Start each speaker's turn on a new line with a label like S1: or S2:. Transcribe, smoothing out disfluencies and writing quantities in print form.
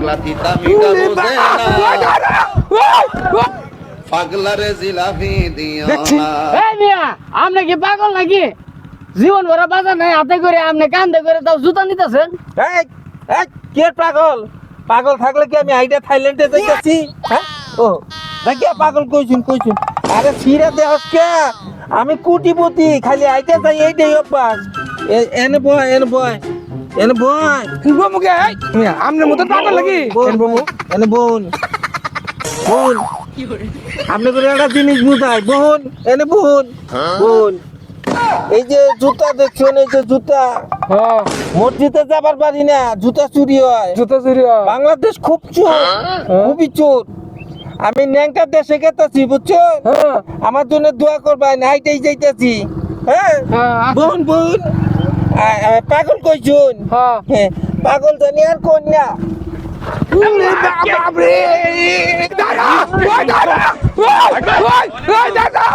S1: লাতিতা মিটা বোঝে না পাগলারে জিলাপি দিও না।
S2: এই মিয়া আপনি কি পাগল নাকি? জীবন ভরা বাজার নাই হাতে করে আপনি কান্দে করে তাও জুতা নিতেছেন।
S3: এই এই কে পাগল? পাগল থাকলে কি আমি আইডা থাইল্যান্ডে যাইতাছি? হ্যাঁ ও দেখি পাগল কইছুন আরে ছিড়া দেহস কে আমি কোটিপতি খালি আইডা যাই এইটাই অভ্যাস এনে বয়
S4: মুখে আমনের মতো পাগল নাকি?
S3: এনে বোন আপনি করে একটা জিনিস বুঝাই বোন এনে বোন এই যে জুতা দেখছেন এই যে জুতা মসজিদে যাবার পারি না জুতা চুরি হয়
S4: জুতো চুরি হয়।
S3: বাংলাদেশ খুব চোর খুবই চোর আমি ন্যাংটা দেশে গেতাছি বুঝছো আমার জন্য দোয়া করবেন হাইটাই যাইতাছি হ্যাঁ বোন পাগল কইছুন হ্যাঁ পাগল জানি আর কন্যা
S4: বাপরে দাদা ওই দাদা ওই দাদা